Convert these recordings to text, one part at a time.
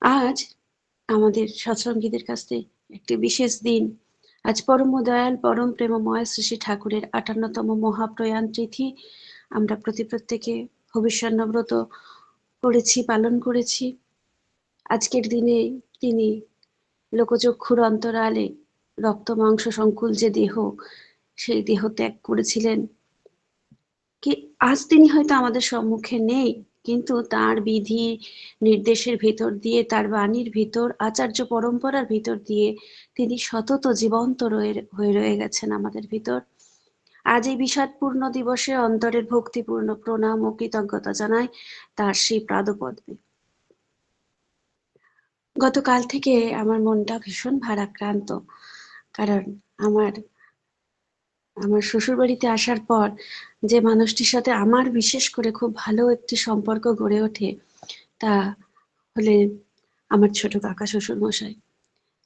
আজ আমাদের সৎসঙ্গীদের কাছে একটি বিশেষ দিন। আজ পরম দয়াল পরম প্রেমময় শ্রী শ্রী ঠাকুরের ৫৮তম মহাপ্রয়াণ তিথি। আমরা প্রত্যেকে ভবিষ্যান্ন ব্রত করেছি, পালন করেছি। আজকের দিনে তিনি লোকচক্ষুর অন্তরালে রক্ত মাংস সংকুল যে দেহ, সেই দেহ ত্যাগ করেছিলেন। কি আজ তিনি হয়তো আমাদের সম্মুখে নেই, কিন্তু তার বিধি নির্দেশের ভিতর দিয়ে, তার বাণীর ভিতর, আচার্য পরম্পরার ভিতর দিয়ে তিনি সতত জীবন্ত হয়ে রয়ে গেছেন আমাদের ভিতর। আজ এই বিষাদপূর্ণ দিবসে অন্তরের ভক্তিপূর্ণ প্রণাম ও কৃতজ্ঞতা জানাই তার সেই পাদপদ্মে। গতকাল থেকে আমার মনটা ভীষণ ভারাক্রান্ত, কারণ আমার আমার শ্বশুরবাড়িতে আসার পর যে মানুষটির সাথে আমার বিশেষ করে খুব ভালো একটি সম্পর্ক গড়ে ওঠে, তা হলেন আমার ছোট কাকা শ্বশুর মশাই,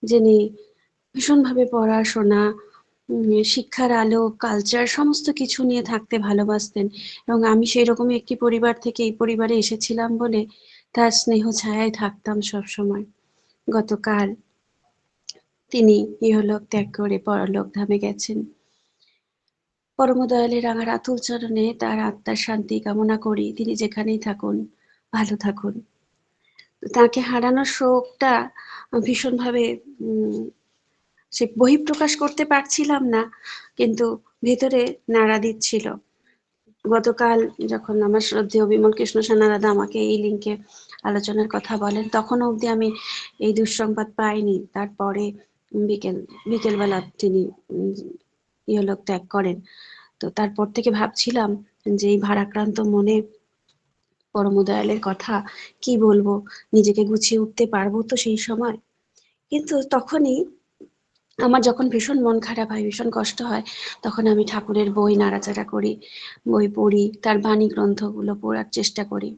যিনি ভীষণভাবে পড়াশোনা, শিক্ষার আলো, কালচার সমস্ত কিছু নিয়ে থাকতে ভালোবাসতেন। এবং আমি সেই রকমই একটি পরিবার থেকে এই পরিবারে এসেছিলাম বলে তার স্নেহ ছায়ায় থাকতাম সব সময়। গতকাল তিনি ইহলোক ত্যাগ করে পরলোক ধামে গেছেন। পরম দয়ালের রাঙা আতুল চরণে তার আত্মার শান্তি কামনা করি। তিনি যেখানেই থাকুন, ভালো থাকুন। তাকে হারানোর শোকটা ভীষণভাবে সে বহিঃপ্রকাশ করতে পারছিলাম না, কিন্তু ভেতরে নাড়া দিচ্ছিল। গতকাল যখন আমার শ্রদ্ধেয় বিমল কৃষ্ণ সানা দাদা আমাকে এই লিঙ্কে আলোচনার কথা বলেন, তখন অবধি আমি এই দুঃসংবাদ পাইনি। তারপরে বিকেলবেলা তিনি ইহলোক ত্যাগ করেন। তো তারপর থেকে ভাবছিলাম যে এই ভারাক্রান্ত মনে পরম দয়ালের কথা কি বলবো, নিজেকে গুছিয়ে উঠতে পারবো তো সেই সময়? কিন্তু তখনই আমার যখন ভীষণ মন খারাপ হয়, ভীষণ কষ্ট হয়, তখন আমি ঠাকুরের বই নাড়াচাড়া করি, বই পড়ি, তার বাণী গ্রন্থগুলো পড়ার চেষ্টা করি।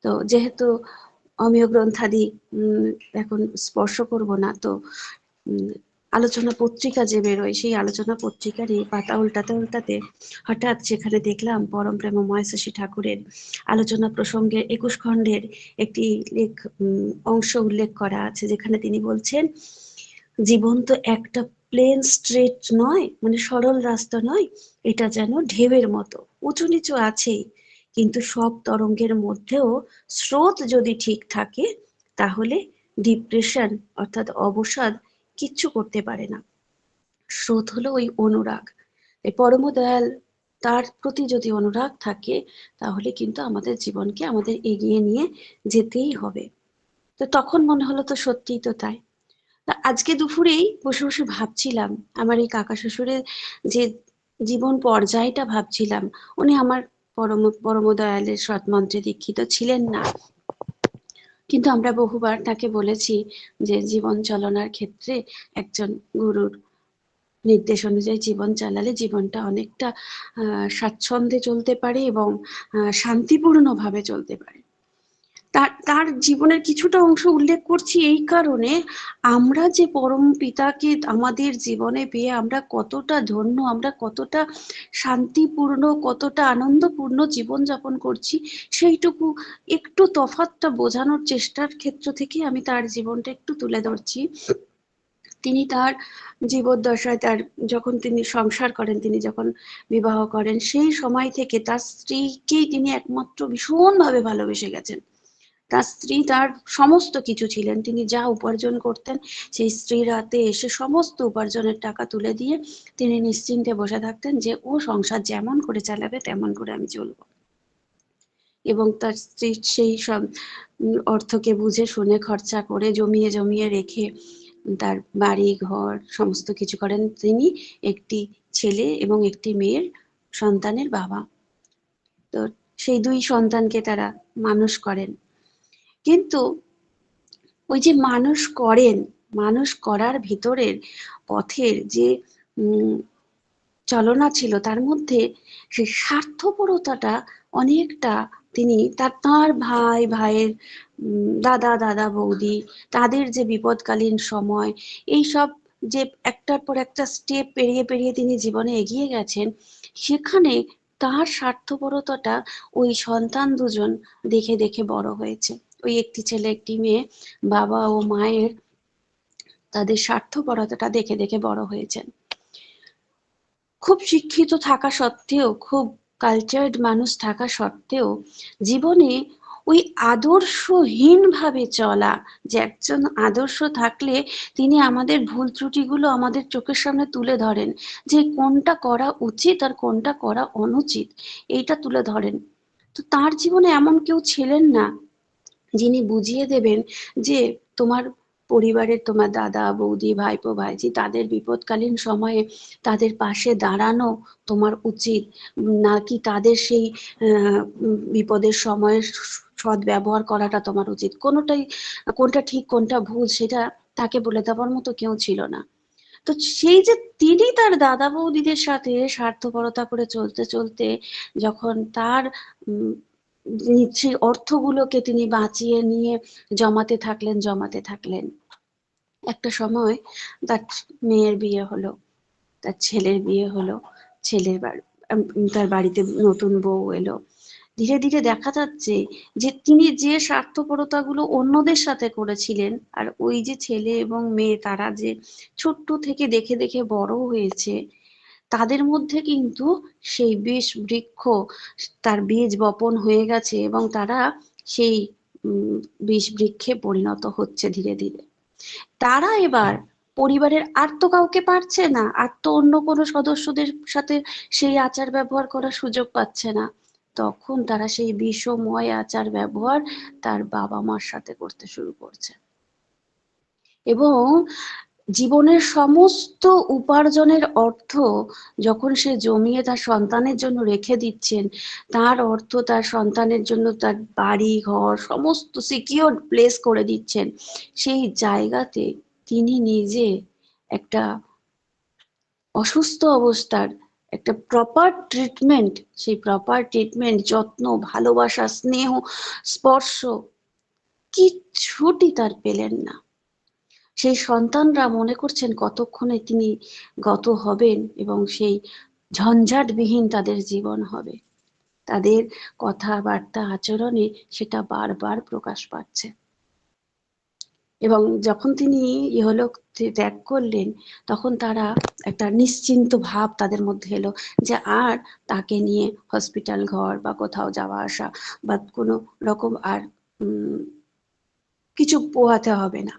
তো যেহেতু অমীয় গ্রন্থাদি এখন স্পর্শ করব না, তো আলোচনা পত্রিকা যে বেরোয়, সেই আলোচনা পত্রিকারই পাতা উল্টাতে উল্টাতে হঠাৎ সেখানে দেখলাম পরম প্রেমময় শ্রী ঠাকুরের আলোচনা প্রসঙ্গে ২১ খণ্ডের একটি অংশ উল্লেখ করা আছে, যেখানে তিনি বলছেন, জীবন তো একটা প্লেন স্ট্রেট নয়, মানে সরল রাস্তা নয়, এটা যেন ঢেউয়ের মতো, উঁচু নিচু আছেই, কিন্তু সব তরঙ্গের মধ্যেও স্রোত যদি ঠিক থাকে, তাহলে ডিপ্রেশন অর্থাৎ অবসাদ কিচ্ছু করতে পারে না। স্রোত হলো ওই অনুরাগ। এই পরম দয়াল, তার প্রতি যদি অনুরাগ থাকে, তাহলে কিন্তু আমাদের জীবনকে আমাদের এগিয়ে নিয়ে যেতেই হবে। তো তখন মনে হলো তো সত্যিই তো তাই। আজকে দুপুরেই বসে বসে ভাবছিলাম আমার এই কাকা শ্বশুরের যে জীবন পর্যায়টা ভাবছিলাম। উনি আমার পরম দয়ালের সৎমন্ত্রে দীক্ষিত ছিলেন না, কিন্তু আমরা বহুবার তাকে বলেছি যে জীবন চালনার ক্ষেত্রে একজন গুরুর নির্দেশ অনুযায়ী জীবন চালালে জীবনটা অনেকটা স্বাচ্ছন্দ্যে চলতে পারে এবং শান্তিপূর্ণভাবে চলতে পারে। তার জীবনের কিছুটা অংশ উল্লেখ করছি এই কারণে, আমরা যে পরম পিতাকে আমাদের জীবনে পেয়ে আমরা কতটা ধন্য, আমরা কতটা শান্তিপূর্ণ, কতটা আনন্দপূর্ণ জীবনযাপন করছি, সেইটুকু একটু তফাৎটা বোঝানোর চেষ্টার ক্ষেত্র থেকে আমি তার জীবনটা একটু তুলে ধরছি। তিনি তার জীবদ্দশায়, তার যখন তিনি সংসার করেন, তিনি যখন বিবাহ করেন, সেই সময় থেকে তার স্ত্রীকেই তিনি একমাত্র ভীষণভাবে ভালোবেসে গেছেন। তার স্ত্রী তার সমস্ত কিছু ছিলেন। তিনি যা উপার্জন করতেন, সেই স্ত্রীর হাতে এসে সমস্ত উপার্জনের টাকা তুলে দিয়ে তিনি নিশ্চিন্তে বসে থাকতেন যে ও সংসার যেমন করে চালাবে তেমন করে আমি চলবো। এবং তার স্ত্রী সেই সব অর্থকে বুঝে শুনে খরচা করে জমিয়ে জমিয়ে রেখে তার বাড়ি ঘর সমস্ত কিছু করেন। তিনি একটি ছেলে এবং একটি মেয়ের সন্তানের বাবা। তো সেই দুই সন্তানকে তারা মানুষ করেন। কিন্তু ওই যে মানুষ করেন, মানুষ করার ভিতরের পথের যে চলনা ছিল, তার মধ্যে সেই স্বার্থপরতাটা অনেকটা তিনি তার ভাইয়ের দাদা বৌদি, তাদের যে বিপদকালীন সময়, এই সব যে একটার পর একটা স্টেপ পেরিয়ে পেরিয়ে তিনি জীবনে এগিয়ে গেছেন, সেখানে তার স্বার্থপরতাটা ওই সন্তান দুজন দেখে দেখে বড় হয়েছে। ওই একটি ছেলে একটি মেয়ে, বাবা ও মায়ের তাদের স্বার্থপরতাটা দেখে দেখে বড় হয়েছেন। খুব শিক্ষিত থাকা সত্ত্বেও, খুব কালচার্ড মানুষ থাকা সত্ত্বেও জীবনে ওই আদর্শহীন ভাবে চলা, যে একজন আদর্শ থাকলে তিনি আমাদের ভুল ত্রুটিগুলো আমাদের চোখের সামনে তুলে ধরেন, যে কোনটা করা উচিত আর কোনটা করা অনুচিত এইটা তুলে ধরেন। তো তার জীবনে এমন কেউ ছিলেন না যিনি বুঝিয়ে দেবেন যে তোমার পরিবারের, তোমার দাদা বৌদি ভাইপো ভাইঝি, তাদের বিপদকালীন সময়ে তাদের পাশে দাঁড়ানো তোমার উচিত, নাকি তাদের সেই বিপদের সময়ে সৎ ব্যবহার করাটা তোমার উচিত। কোনোটাই, কোনটা ঠিক কোনটা ভুল সেটা তাকে বলে দেওয়ার মতো কেউ ছিল না। তো সেই যে তিনি তার দাদা বৌদিদের সাথে স্বার্থপরতা করে চলতে চলতে যখন তার সেই অর্থগুলোকে তিনি বাঁচিয়ে নিয়ে জমাতে থাকলেন, একটা সময় তার মেয়ের বিয়ে হলো, তার ছেলের বিয়ে হলো, তার বাড়িতে নতুন বউ এলো। ধীরে ধীরে দেখা যাচ্ছে যে তিনি যে স্বার্থপরতাগুলো অন্যদের সাথে করেছিলেন, আর ওই যে ছেলে এবং মেয়ে তারা যে ছোট্ট থেকে দেখে দেখে বড় হয়েছে, তাদের মধ্যে কিন্তু সেই বিষ বৃক্ষ, তার বীজ বপন হয়ে গেছে এবং তারা সেই বিষ বৃক্ষে পরিণত হচ্ছে ধীরে ধীরে। তারা এবার পরিবারের আর তো কাউকে পারছে না, আর তো অন্য কোনো সদস্যদের সাথে সেই আচার ব্যবহার করার সুযোগ পাচ্ছে না, তখন তারা সেই বিষময় আচার ব্যবহার তার বাবা মার সাথে করতে শুরু করছে। এবং জীবনের সমস্ত উপার্জনের অর্থ যখন সে জমিয়ে তার সন্তানের জন্য রেখে দিচ্ছেন, তার অর্থ তার সন্তানের জন্য তার বাড়ি ঘর সমস্ত সিকিউর প্লেস করে দিচ্ছেন, সেই জায়গাতে তিনি নিজে একটা অসুস্থ অবস্থার একটা প্রপার ট্রিটমেন্ট, সেই প্রপার ট্রিটমেন্ট, যত্ন, ভালোবাসা, স্নেহ, স্পর্শ কিচ্ছুটি তার পেলেন না। সেই সন্তানরা মনে করছেন কতক্ষণে তিনি গত হবেন এবং সেই ঝঞ্ঝাটবিহীন তাদের জীবন হবে। তাদের কথাবার্তা আচরণে সেটা বারবার প্রকাশ পাচ্ছে। এবং যখন তিনি ইহলোক ত্যাগ করলেন, তখন তারা একটা নিশ্চিন্ত ভাব তাদের মধ্যে এলো যে আর তাকে নিয়ে হসপিটাল ঘর বা কোথাও যাওয়া আসা বা কোনো রকম আর কিছু পোহাতে হবে না।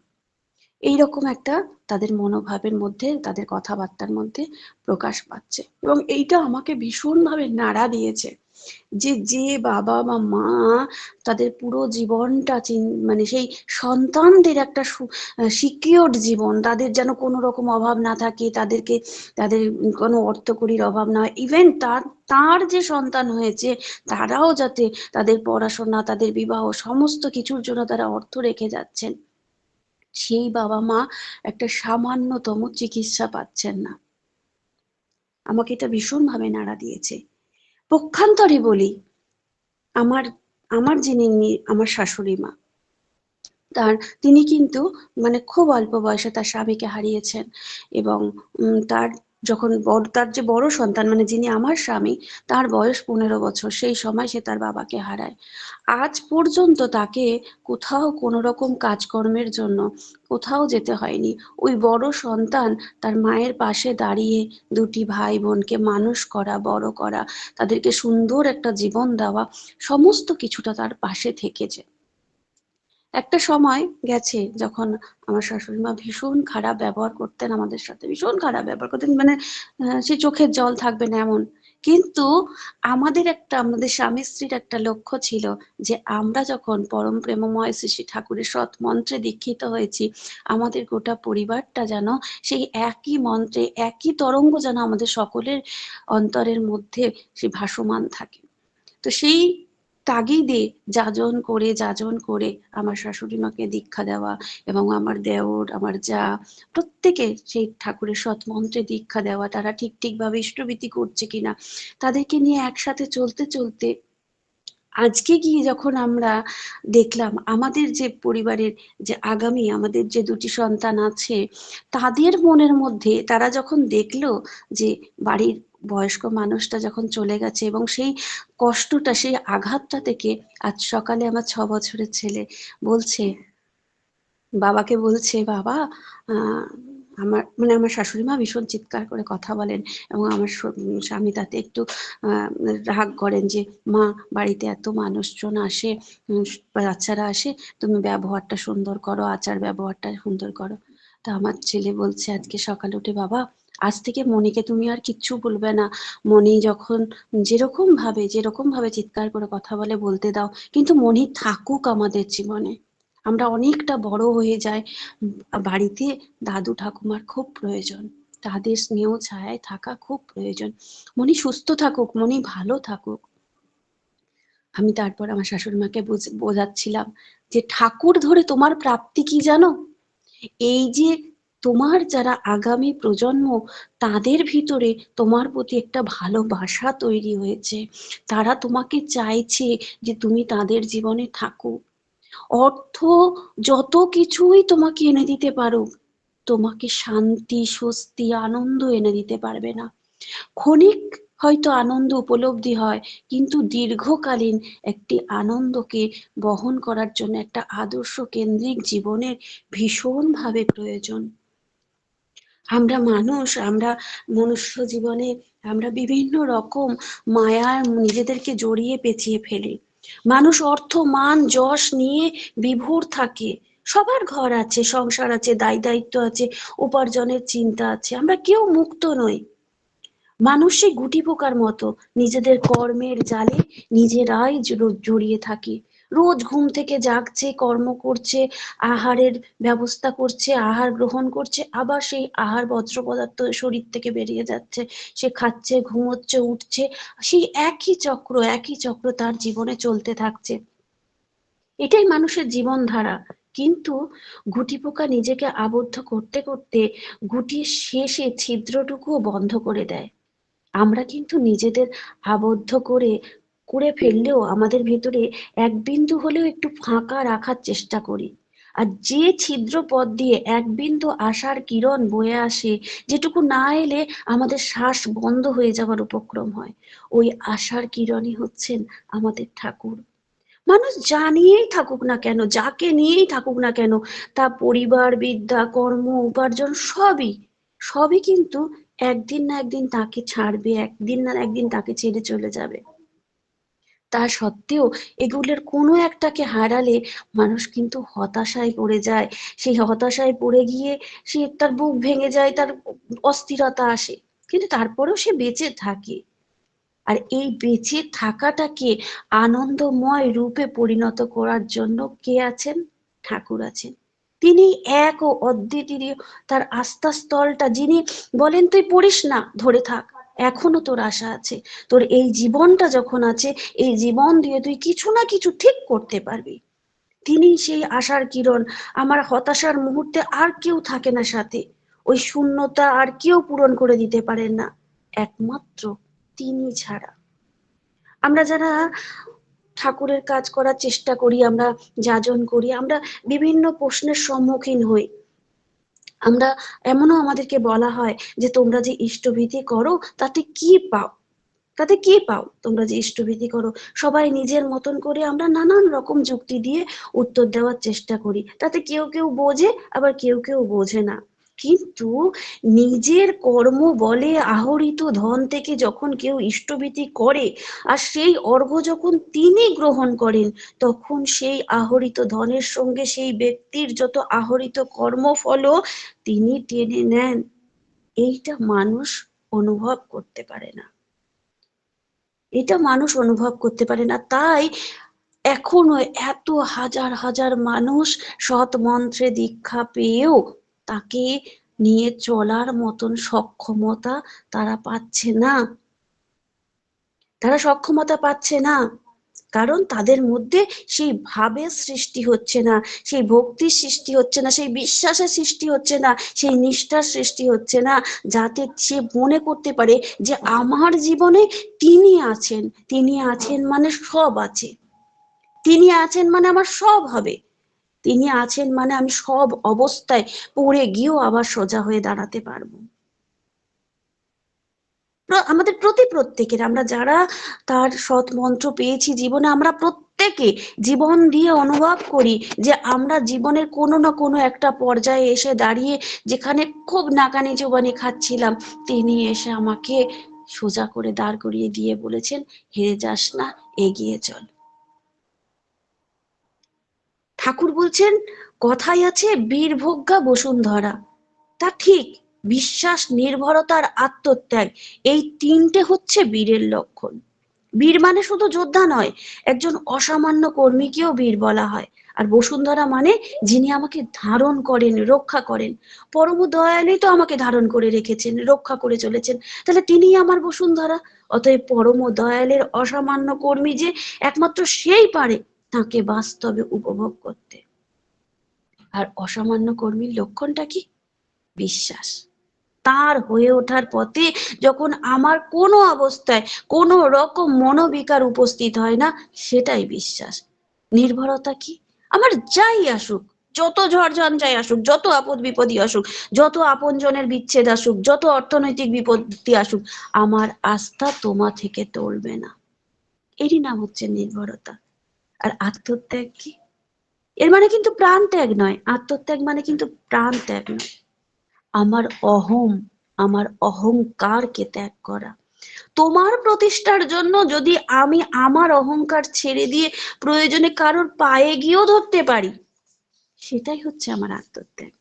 এইরকম একটা তাদের মনোভাবের মধ্যে, তাদের কথাবার্তার মধ্যে প্রকাশ পাচ্ছে। এবং এইটা আমাকে ভীষণভাবে নাড়া দিয়েছে যে যে বাবা বা মা তাদের পুরো জীবনটা মানে সেই সন্তানদের একটা সিকিউরড জীবন, তাদের যেন কোনো রকম অভাব না থাকে, তাদেরকে তাদের কোনো অর্থকড়ির অভাব না হয়, ইভেন তার যে সন্তান হয়েছে তারাও যাতে তাদের পড়াশোনা, তাদের বিবাহ সমস্ত কিছুর জন্য তারা অর্থ রেখে যাচ্ছেন, সেই বাবা মা একটা সামান্যতম চিকিৎসা পাচ্ছেন না। আমাকে এটা ভীষণভাবে নাড়া দিয়েছে। পক্ষান্তরে বলি, আমার আমার যিনি আমার শাশুড়ি মা, তিনি কিন্তু মানে খুব অল্প বয়সে তার স্বামীকে হারিয়েছেন। এবং তার যখন তার যে বড় সন্তান মানে যিনি আমার স্বামী, তার বয়স 15 বছর, সেই সময় সে তার বাবাকে হারায়। আজ পর্যন্ত তাকে কোথাও কোনো রকম কাজকর্মের জন্য কোথাও যেতে হয়নি। ওই বড় সন্তান তার মায়ের পাশে দাঁড়িয়ে দুটি ভাই বোনকে মানুষ করা, বড় করা, তাদেরকে সুন্দর একটা জীবন দেওয়া, সমস্ত কিছুটা তার পাশে থেকেছে। একটা সময় গেছে যখন আমার শাশুড়ি মা ভীষণ খারাপ ব্যবহার করতেন আমাদের সাথে, ভীষণ খারাপ ব্যবহার করতেন, মানে সে চোখের জল থাকবে না এমন। কিন্তু আমাদের স্বামী স্ত্রীর একটা লক্ষ্য ছিল যে আমরা যখন পরম প্রেমময় শ্রী শ্রী ঠাকুরের সৎ মন্ত্রে দীক্ষিত হয়েছি, আমাদের গোটা পরিবারটা যেন সেই একই মন্ত্রে, একই তরঙ্গ যেন আমাদের সকলের অন্তরের মধ্যে সে ভাসমান থাকে। তো সেই তাগিদে যাজন করে আমার শাশুড়ি মাকে দীক্ষা দেওয়া, এবং আমার দেওর, আমার যা, প্রত্যেকে সেই ঠাকুরের সৎ মন্ত্রে দীক্ষা দেওয়া, তারা ঠিক ভাবে ইষ্টভীতি করছে কিনা তাদেরকে নিয়ে একসাথে চলতে চলতে আজকে গিয়ে যখন আমরা দেখলাম আমাদের যে পরিবারের যে আগামী আমাদের যে দুটি সন্তান আছে, তাদের মনের মধ্যে তারা যখন দেখলো যে বাড়ির বয়স্ক মানুষটা যখন চলে গেছে এবং সেই কষ্টটা, সেই আঘাতটা থেকে আজ সকালে আমার 6 বছরের ছেলে বলছে, বাবাকে বলছে, বাবা আমার মানে আমার শাশুড়ি মা ভীষণ চিৎকার করে কথা বলেন এবং আমার স্বামী তাতে একটু রাগ করেন যে, মা বাড়িতে এত মানুষজন আসে, বাচ্চারা আসে, তুমি ব্যবহারটা সুন্দর করো, আচার ব্যবহারটা সুন্দর করো। তা আমার ছেলে বলছে আজকে সকালে উঠে, বাবা আজ থেকে মনিকে তুমি আর কিচ্ছু বলবে না, মনি যখন যেরকম ভাবে চিৎকার করে কথা বলে বলতে দাও, কিন্তু মনি থাকুক আমাদের জীবনে। আমরা অনেকটা বড় হয়ে যাই, বাড়িতে দাদু ঠাকুমার খুব প্রয়োজন, তাদের স্নেহ ছায়ায় থাকা খুব প্রয়োজন। মনি সুস্থ থাকুক, মনি ভালো থাকুক। আমি তারপর আমার শাশুড়ি মাকে বোঝাচ্ছিলাম যে ঠাকুর ধরে তোমার প্রাপ্তি কি জানো? এই যে তোমার যারা আগামী প্রজন্ম, তাদের ভিতরে তোমার প্রতি একটা ভালোবাসা তৈরি হয়েছে, তারা তোমাকে চাইছে যে তুমি তাদের জীবনে থাকো। অর্থ যত কিছুই তোমাকে এনে দিতে পারুক, তোমাকে শান্তি, স্বস্তি, আনন্দ এনে দিতে পারবে না। ক্ষণিক হয়তো আনন্দ উপলব্ধি হয়, কিন্তু দীর্ঘকালীন একটি আনন্দকে বহন করার জন্য একটা আদর্শ কেন্দ্রিক জীবনের ভীষণভাবে প্রয়োজন। আমরা মনুষ্য জীবনে আমরা বিভিন্ন রকম মায়ার নিজেদেরকে জড়িয়ে পেঁচিয়ে ফেলি। মানুষ অর্থ, মান, যশ নিয়ে বিভোর থাকে। সবার ঘর আছে, সংসার আছে, দায় দায়িত্ব আছে, উপার্জনের চিন্তা আছে, আমরা কেউ মুক্ত নই। মানুষ সেই গুটি পোকার মতো নিজেদের কর্মের জালে নিজেরাই জড়িয়ে থাকে। রোজ ঘুম থেকে জাগছে, কর্ম করছে, আহারের ব্যবস্থা করছে, আহার গ্রহণ করছে, আবার সেই আহার বর্জ্য পদার্থ শরীর থেকে বেরিয়ে যাচ্ছে, সে খাচ্ছে, ঘুমোচ্ছে, উঠছে, সেই একই চক্র তার জীবনে চলতে থাকছে। এটাই মানুষের জীবনধারা। কিন্তু গুটি পোকা নিজেকে আবদ্ধ করতে করতে গুটির শেষে ছিদ্রটুকুও বন্ধ করে দেয়। আমরা কিন্তু নিজেদের আবদ্ধ করে ফেললেও আমাদের ভেতরে এক বিন্দু হলেও একটু ফাঁকা রাখার চেষ্টা করি। আর যে ছিদ্র পথ দিয়ে এক বিন্দু আশার কিরণ বয়ে আসে, যেটুকু না এলে আমাদের শ্বাস বন্ধ হয়ে যাওয়ার উপক্রম হয়, ওই আশার কিরণই হচ্ছেন আমাদের ঠাকুর। মানুষ যা নিয়েই থাকুক না কেন, যাকে নিয়েই থাকুক না কেন, তা পরিবার, বিদ্যা, কর্ম, উপার্জন সবই কিন্তু একদিন না একদিন তাকে ছাড়বে, একদিন না একদিন তাকে ছেড়ে চলে যাবে। তা সত্ত্বেও এগুলোর কোনো একটাকে হারালে মানুষ কিন্তু হতাশায় পড়ে যায়। সেই হতাশায় পড়ে গিয়ে সে তার বুক ভেঙে যায়, তার অস্থিরতা আসে, কিন্তু তারপরেও সে বেঁচে থাকে। আর এই বেঁচে থাকাটাকে আনন্দময় রূপে পরিণত করার জন্য কে আছেন? ঠাকুর আছেন। তিনি এক ও অদ্বিতীয়, তার আস্থার স্থলটা, যিনি বলেন তুই পড়িস না, ধরে থাক, এখনো তোর আশা আছে, তোর এই জীবনটা যখন আছে, এই জীবন দিয়ে তুই কিছু না কিছু ঠিক করতে পারবি। তিনি সেই আশার কিরণ। আমার হতাশার মুহূর্তে আর কেউ থাকে না সাথে, ওই শূন্যতা আর কেউ পূরণ করে দিতে পারেন না, একমাত্র তিনি ছাড়া। আমরা যারা ঠাকুরের কাজ করার চেষ্টা করি, আমরা যাজন করি, আমরা বিভিন্ন প্রশ্নের সম্মুখীন হই। আমরা এমনও আমাদেরকে বলা হয় যে তোমরা যে ইষ্টভীতি করো তাতে কি পাও, তাতে কি পাও, তোমরা যে ইষ্টভীতি করো। সবাই নিজের মতন করে আমরা নানান রকম যুক্তি দিয়ে উত্তর দেওয়ার চেষ্টা করি, তাতে কেউ কেউ বোঝে, আবার কেউ কেউ বোঝে না। কিন্তু নিজের কর্ম বলে আহরিত ধন থেকে যখন কেউ ইষ্টভীতি করে, আর সেই অর্ঘ্য যখন তিনি গ্রহণ করেন, তখন সেই আহরিত ধনের সঙ্গে সেই ব্যক্তির যত আহরিত কর্মফলও তিনি টেনে নেন। এইটা মানুষ অনুভব করতে পারে না, এটা মানুষ অনুভব করতে পারে না। তাই এখনো এত হাজার হাজার মানুষ সৎ মন্ত্রে দীক্ষা পেয়েও তাকে নিয়ে চলার মতন সক্ষমতা তারা পাচ্ছে না, তারা সক্ষমতা পাচ্ছে না। কারণ তাদের মধ্যে সেই ভাবের সৃষ্টি হচ্ছে না, সেই ভক্তির সৃষ্টি হচ্ছে না, সেই বিশ্বাসের সৃষ্টি হচ্ছে না, সেই নিষ্ঠার সৃষ্টি হচ্ছে না, যাতে সে মনে করতে পারে যে আমার জীবনে তিনি আছেন, তিনি আছেন মানে সব আছে, তিনি আছেন মানে আমার সব হবে, তিনি আছেন মানে আমি সব অবস্থায় পড়ে গিয়েও আবার সোজা হয়ে দাঁড়াতে পারবো। আমাদের প্রত্যেকের, আমরা যারা তার সৎ মন্ত্র পেয়েছি জীবনে, আমরা প্রত্যেকে জীবন দিয়ে অনুভব করি যে আমরা জীবনের কোনো না কোনো একটা পর্যায়ে এসে দাঁড়িয়ে যেখানে খুব নাকানি চোবানি খাচ্ছিলাম, তিনি এসে আমাকে সোজা করে দাঁড় করিয়ে দিয়ে বলেছেন, হেরে যাস না, এগিয়ে চল। ঠাকুর বলছেন, কথাই আছে বীরভোগ্যা বসুন্ধরা। তা ঠিক, বিশ্বাস, নির্ভরতা আর আত্মত্যাগ, এই তিনটে হচ্ছে বীরের লক্ষণ। বীর মানে শুধু যোদ্ধা নয়, একজন অসামান্য কর্মীকেও বীর বলা হয়। আর বসুন্ধরা মানে যিনি আমাকে ধারণ করেন, রক্ষা করেন। পরম দয়ালই তো আমাকে ধারণ করে রেখেছেন, রক্ষা করে চলেছেন, তাহলে তিনিই আমার বসুন্ধরা। অতএব পরম দয়ালের অসামান্য কর্মী যে একমাত্র সেই পারে তাকে বাস্তবে উপভোগ করতে। আর অসামান্য কর্মীর লক্ষণটা কি? বিশ্বাস। তার হয়ে ওঠার পথে যখন আমার কোনো অবস্থায় কোনো রকম মনোবিকার উপস্থিত হয় না, সেটাই বিশ্বাস। নির্ভরতা কি? আমার যাই আসুক, যত ঝড় ঝঞ্ঝাই আসুক, যত আপদ বিপদই আসুক, যত আপনজনের বিচ্ছেদ আসুক, যত অর্থনৈতিক বিপত্তি আসুক, আমার আস্থা তোমা থেকে টলবে না। এরই নাম হচ্ছে নির্ভরতা। আর আত্মত্যাগ কি? এর মানে কিন্তু প্রাণ ত্যাগ নয়, আত্মত্যাগ মানে কিন্তু প্রাণ ত্যাগ নয়। আমার অহম, আমার অহংকারকে ত্যাগ করা। তোমার প্রতিষ্ঠার জন্য যদি আমি আমার অহংকার ছেড়ে দিয়ে প্রয়োজনে কারোর পায়ে গিয়েও ধরতে পারি, সেটাই হচ্ছে আমার আত্মত্যাগ।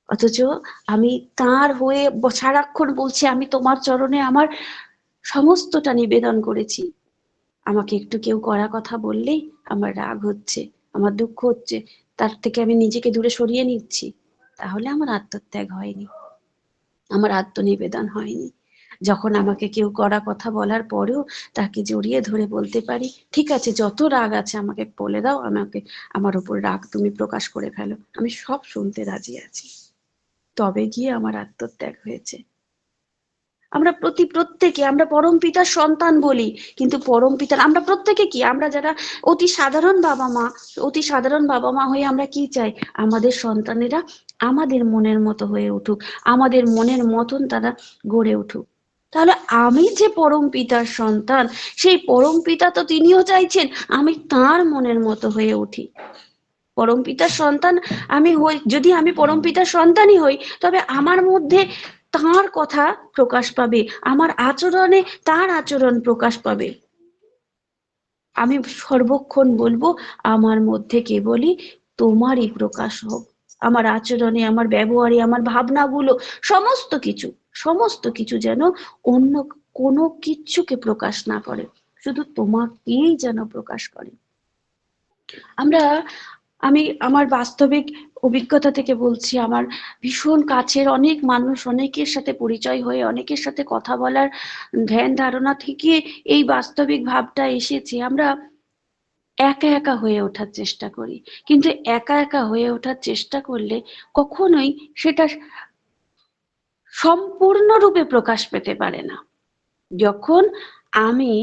অথচ আমি তার হয়ে সারাক্ষণ বলছি, আমি তোমার চরণে আমার সমস্তটা নিবেদন করেছি, আমাকে একটু কেউ কড়া কথা বললেই আমার রাগ হচ্ছে, আমার দুঃখ হচ্ছে, তার থেকে আমি নিজেকে দূরে সরিয়ে নিচ্ছি, তাহলে আমার আত্মত্যাগ হয়নি, আমার আত্মনিবেদন হয়নি। যখন আমাকে কেউ কড়া কথা বলার পরেও তাকে জড়িয়ে ধরে বলতে পারি, ঠিক আছে, যত রাগ আছে আমাকে বলে দাও, আমাকে, আমার উপর রাগ তুমি প্রকাশ করে ফেলো, আমি সব শুনতে রাজি আছি, তবে গিয়ে আমার আত্মত্যাগ হয়েছে। আমরা প্রত্যেকে আমরা পরম পিতার সন্তান বলি, কিন্তু পরম পিতার আমরা প্রত্যেকে কি, আমরা যারা অতি সাধারণ বাবা মা, অতি সাধারণ বাবা মা হয়ে আমরা কি চাই? আমাদের সন্তানেরা আমাদের মনের মতো হয়ে উঠুক, আমাদের মনের মতন তারা গড়ে উঠুক। তাহলে আমি যে পরম পিতার সন্তান, সেই পরম পিতা তো তিনিও চাইছেন আমি তার মনের মতো হয়ে উঠি। পরম পিতার সন্তান আমি হই, যদি আমি পরম পিতার সন্তানই হই, তবে আমার মধ্যে তার কথা প্রকাশ পাবে, আমার আচরণে তার আচরণ প্রকাশ পাবে। আমি সর্বক্ষণ বলবো, আমার মধ্যে কেবলই তোমারই প্রকাশ হোক, আমার আচরণে, আমার ব্যবহারে, আমার ভাবনাগুলো, সমস্ত কিছু, সমস্ত কিছু যেন অন্য কোনো কিচ্ছুকে প্রকাশ না করে, শুধু তোমাকেই যেন প্রকাশ করে। আমরা, আমি আমার বাস্তবিক অভিজ্ঞতা থেকে বলছি, আমার ভীষণ কাছের অনেক মানুষ, অনেকের সাথে পরিচয় হয়ে, অনেকের সাথে কথা বলার ধ্যান ধারণা থেকে এই বাস্তবিক ভাবটা এসেছে। আমরা একা একা হয়ে ওঠার চেষ্টা করি, কিন্তু একা একা হয়ে ওঠার চেষ্টা করলে কখনোই সেটা সম্পূর্ণরূপে প্রকাশ পেতে পারে না। যখন আমি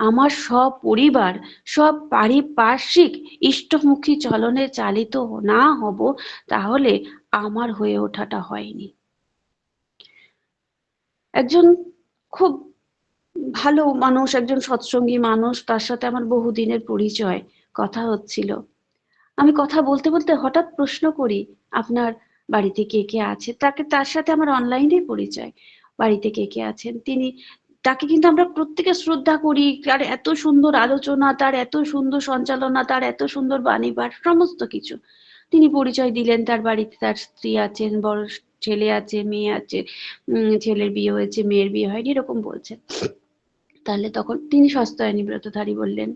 আমার সপরিবার, সব পারিপার্শ্বিক ইষ্টমুখী চলনে চালিত না হব, তাহলে আমার হয়ে ওঠাটা হয়নি। একজন খুব ভালো মানুষ, একজন সৎসঙ্গী মানুষ, তার সাথে আমার বহুদিনের পরিচয়, কথা হচ্ছিল। আমি কথা বলতে বলতে হঠাৎ প্রশ্ন করি, আপনার বাড়িতে কে কে আছে? তাকে, তার সাথে আমার অনলাইনে পরিচয়, বাড়িতে কে কে আছেন তিনি, তাকে কিন্তু আমরা প্রত্যেকে শ্রদ্ধা করি, তার এত সুন্দর আলোচনা, তার এত সুন্দর সঞ্চালনা, তার এত সুন্দর বাণীপাঠ, সমস্ত কিছু। তিনি পরিচয় দিলেন, তার বাড়িতে তার স্ত্রী আছেন, বড় ছেলে আছে, মেয়ে আছে, ছেলের বিয়ে হয়েছে, মেয়ের বিয়ে হয়নি, এরকম বলছেন। তাহলে তখন তিনি সস্তায়নী ব্রতধারী বললেন।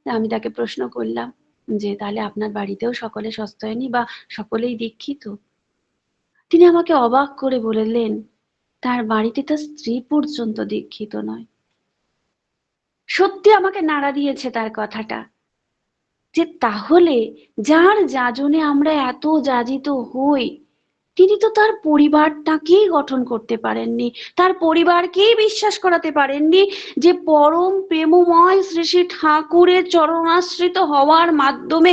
আমি তাকে প্রশ্ন করলাম যে তাহলে আপনার বাড়িতেও সকলে সস্তায়নী বা সকলেই দীক্ষিত? তিনি আমাকে অবাক করে বললেন, তার বাড়িতে তার স্ত্রী পর্যন্ত দীক্ষিত নয়। সত্যি আমাকে নাড়া দিয়েছে তার কথাটা, যে তাহলে যার যাজনে আমরা এত যাজিত হই, তিনি তো তার পরিবারটাকেই গঠন করতে পারেননি, তার পরিবারকেই বিশ্বাস করাতে পারেননি যে পরম প্রেমময় শ্রী শ্রী ঠাকুরের চরণাশ্রিত হওয়ার মাধ্যমে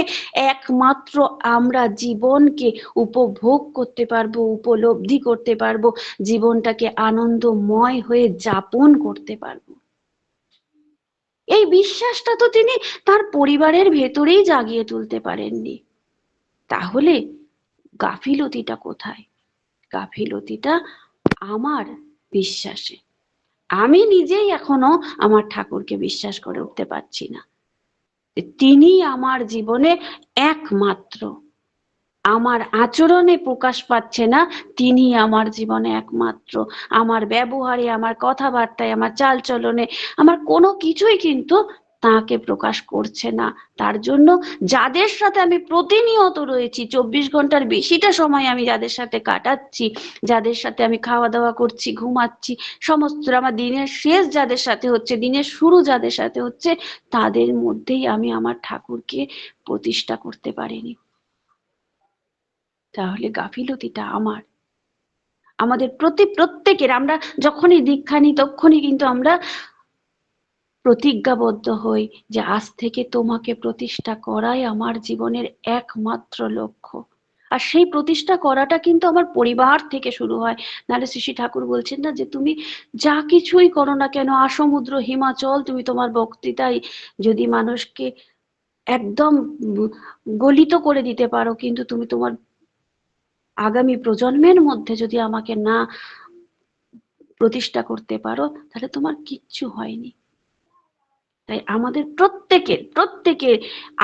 একমাত্র আমরা জীবনকে উপভোগ করতে পারবো, উপলব্ধি করতে পারবো, জীবনটাকে আনন্দময় হয়ে যাপন করতে পারবো। এই বিশ্বাসটা তো তিনি তার পরিবারের ভেতরেই জাগিয়ে তুলতে পারেননি। তাহলে গাফিলতিটা কোথায়? গাফিলতিটা আমার বিশ্বাসে। আমি নিজেই এখনো আমার ঠাকুরকে বিশ্বাস করে উঠতে পারছি না। তিনি আমার জীবনে একমাত্র, আমার আচরণে প্রকাশ পাচ্ছে না, তিনি আমার জীবনে একমাত্র। আমার ব্যবহারে, আমার কথাবার্তায়, আমার চালচলনে, আমার কোনো কিছুই কিন্তু তাকে প্রকাশ করছে না। তার জন্য যাদের সাথে আমি প্রতিনিয়ত রয়েছি, 24 ঘন্টার বেশিটা সময় আমি যাদের সাথে কাটাচ্ছি, যাদের সাথে আমি খাওয়া দাওয়া করছি, ঘুমাচ্ছি, সমস্ত আমার দিনের শেষ যাদের সাথে হচ্ছে, দিনের শুরু যাদের সাথে হচ্ছে, তাদের মধ্যেই আমি আমার ঠাকুরকে প্রতিষ্ঠা করতে পারিনি। তাহলে গাফিলতিটা আমার। আমাদের প্রত্যেকের, আমরা যখনই দীক্ষা নিই তখনই কিন্তু আমরা প্রতিজ্ঞাবদ্ধ হই যে আজ থেকে তোমাকে প্রতিষ্ঠা করাই আমার জীবনের একমাত্র লক্ষ্য। আর সেই প্রতিষ্ঠা করাটা কিন্তু আমার পরিবার থেকে শুরু হয়। নাহলে শ্রী শ্রী ঠাকুর বলছেন না যে তুমি যা কিছুই করো না কেন, আসমুদ্র হিমাচল, তুমি তোমার বক্তৃতায় যদি মানুষকে একদম গলিত করে দিতে পারো, কিন্তু তুমি তোমার আগামী প্রজন্মের মধ্যে যদি আমাকে না প্রতিষ্ঠা করতে পারো, তাহলে তোমার কিচ্ছু হয়নি। তাই আমাদের প্রত্যেকের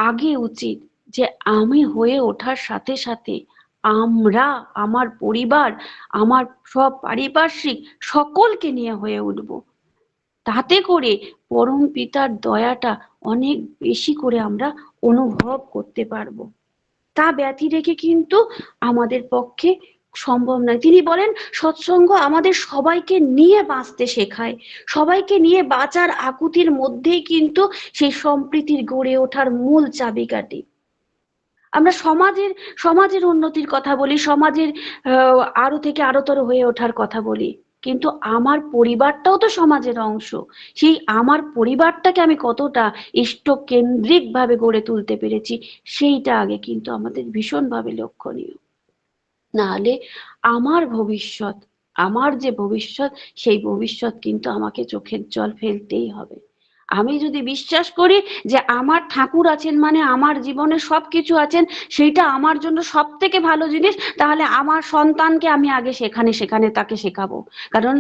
আগে উচিত যে আমি হয়ে ওঠার সাথে সাথে আমরা, আমার পরিবার, আমার সব পারিপার্শ্বিক সকলকে নিয়ে হয়ে উঠব। তাতে করে পরম পিতার দয়াটা অনেক বেশি করে আমরা অনুভব করতে পারবো। তা ব্যতি রেখে কিন্তু আমাদের পক্ষে সম্ভব নয়। তিনি বলেন সৎসঙ্গ আমাদের সবাইকে নিয়ে বাঁচতে শেখায়, সবাইকে নিয়ে বাঁচার আকুতির মধ্যেই কিন্তু সেই সম্প্রীতির গড়ে ওঠার মূল চাবিকাঠি। আমরা সমাজের উন্নতির কথা বলি, সমাজের আরো থেকে আরোতর হয়ে ওঠার কথা বলি, কিন্তু আমার পরিবারটাও তো সমাজের অংশ। সেই আমার পরিবারটাকে আমি কতটা ইষ্টকেন্দ্রিক ভাবে গড়ে তুলতে পেরেছি, সেইটা আগে কিন্তু আমাদের ভীষণভাবে লক্ষণীয়। নাহলে আমার ভবিষ্যৎ, আমার যে ভবিষ্যৎ, সেই ভবিষ্যৎ কিন্তু আমাকে চোখের জল ফেলতেই হবে। আমি যদি বিশ্বাস করি যে আমার ঠাকুর আছেন মানে আমার জীবনে সবকিছু আছেন, সেইটা আমার জন্য সব থেকে ভালো জিনিস, তাহলে আমার সন্তানকে আমি আগে সেখানে তাকে শেখাবো। কারণ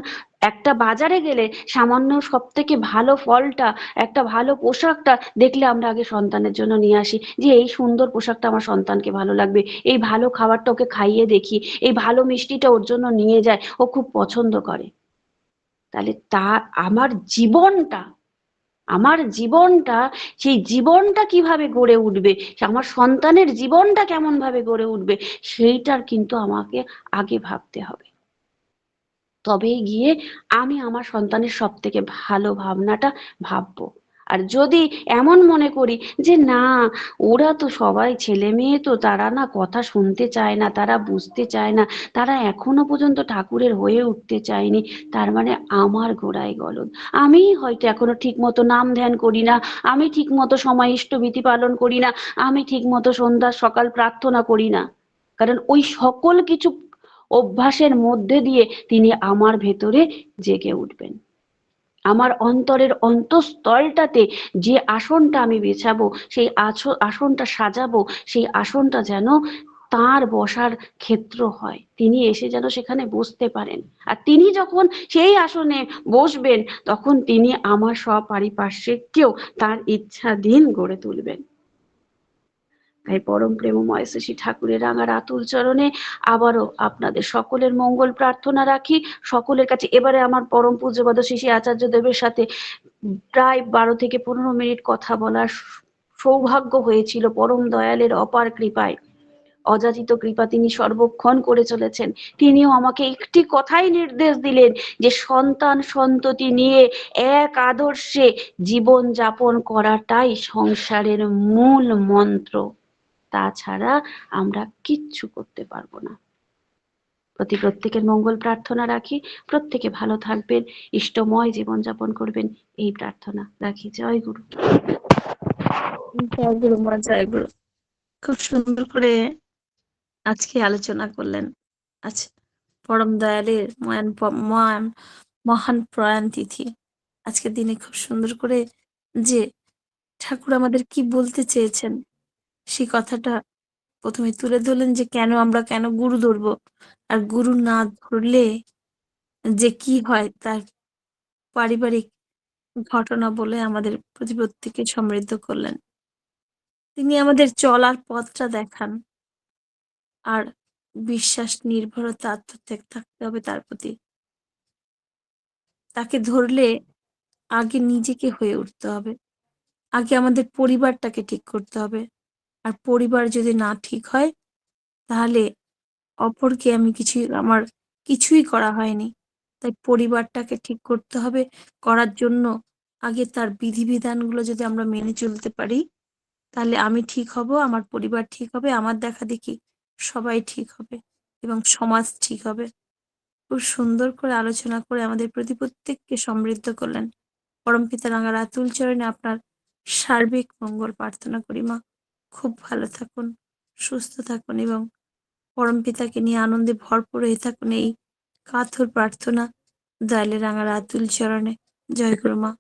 একটা বাজারে গেলে সামান্য সব থেকে ভালো ফলটা, একটা ভালো পোশাকটা দেখলে আমরা আগে সন্তানের জন্য নিয়ে আসি, যে এই সুন্দর পোশাকটা আমার সন্তানকে ভালো লাগবে, এই ভালো খাবারটা ওকে খাইয়ে দেখি, এই ভালো মিষ্টিটা ওর জন্য নিয়ে যায়, ও খুব পছন্দ করে। তাহলে আমার জীবনটা, আমার জীবনটা, সেই জীবনটা কিভাবে গড়ে উঠবে, আমার সন্তানের জীবনটা কেমন ভাবে গড়ে উঠবে, সেইটার কিন্তু আমাকে আগে ভাবতে হবে। তবেই গিয়ে আমি আমার সন্তানের সব থেকে ভালো ভাবনাটা ভাববো। আর যদি এমন মনে করি যে না, ওরা তো সবাই ছেলে মেয়ে, তো তারা না কথা শুনতে চায় না, তারা বুঝতে চায় না, তারা এখনো পর্যন্ত ঠাকুরের হয়ে উঠতে চায়নি, তার মানে আমার গোড়ায় গলদ, আমি হয়তো এখনো ঠিক মতো নাম ধ্যান করি না, আমি ঠিক মতো সময় ইষ্টবিধি পালন করি না, আমি ঠিক মতো সন্ধ্যা সকাল প্রার্থনা করি না। কারণ ওই সকল কিছু অভ্যাসের মধ্যে দিয়ে তিনি আমার ভেতরে জেগে উঠবেন। আমার অন্তরের অন্তঃস্থলটাতে যে আসনটা আমি বেছাবো, সেই আসনটা সাজাবো, সেই আসনটা যেন তার বসার ক্ষেত্র হয়, তিনি এসে যেন সেখানে বসতে পারেন। আর তিনি যখন সেই আসনে বসবেন, তখন তিনি আমার সপারিপার্শ্বিককেও তার ইচ্ছাধীন গড়ে তুলবেন। তাই পরম প্রেমময় শ্রী ঠাকুরের রাঙা আতুল চরণে আবারও আপনাদের সকলের মঙ্গল প্রার্থনা রাখি। সকলের কাছে এবারে আমার পরম পূজ্যপাদ শ্রী শ্রী আচার্য দেবের সাথে প্রায় 12 থেকে 15 মিনিট কথা বলার সৌভাগ্য হয়েছিল পরম দয়ালের অপার কৃপায়। অযাচিত কৃপা তিনি সর্বক্ষণ করে চলেছেন। তিনিও আমাকে একটি কথাই নির্দেশ দিলেন যে সন্তান সন্ততি নিয়ে এক আদর্শে জীবন যাপন করাটাই সংসারের মূল মন্ত্র, তাছাড়া আমরা কিচ্ছু করতে পারবো না। প্রত্যেকের মঙ্গল প্রার্থনা রাখি। প্রত্যেকে ভালো থাকবেন, ইষ্টময় জীবনযাপন করবেন, এই প্রার্থনা রাখি। জয় গুরু। জয় গুরু মা, জয় গুরু। খুব সুন্দর করে আজকে আলোচনা করলেন। আচ্ছা, পরম দয়ালের মহান মহান প্রয়াণ তিথি। আজকের দিনে খুব সুন্দর করে যে ঠাকুর আমাদের কি বলতে চেয়েছেন সেই কথাটা প্রথমে তুলে ধরলেন, যে কেন গুরু ধরবো, আর গুরু না ধরলে যে কি হয় তার পারিবারিক ঘটনা বলে আমাদের প্রতিপত্তিকে সমৃদ্ধ করলেন। তিনি আমাদের চলার পথটা দেখান, আর বিশ্বাস, নির্ভরতা, আত্মত্যাগ থাকতে হবে তার প্রতি। তাকে ধরলে আগে নিজেকে হয়ে উঠতে হবে, আগে আমাদের পরিবারটাকে ঠিক করতে হবে। আর পরিবার যদি না ঠিক হয়, তাহলে অপরকে আমার কিছুই করা হয়নি। তাই পরিবারটাকে ঠিক করতে হবে। করার জন্য আগে তার বিধিবিধানগুলো যদি আমরা মেনে চলতে পারি, তাহলে আমি ঠিক হব, আমার পরিবার ঠিক হবে, আমার দেখা দেখি সবাই ঠিক হবে এবং সমাজ ঠিক হবে। খুব সুন্দর করে আলোচনা করে আমাদের প্রত্যেককে সমৃদ্ধ করলেন। পরমপিতা রাঙা রাতুল চরণে আপনার সার্বিক মঙ্গল প্রার্থনা করি মা। খুব ভালো থাকুন, সুস্থ থাকুন এবং পরমপিতাকে নিয়ে আনন্দে ভরপুর হয়ে থাকুন, এই কাতর প্রার্থনা দয়ালে রাঙা রাতুল চরণে। জয় গুরু মা।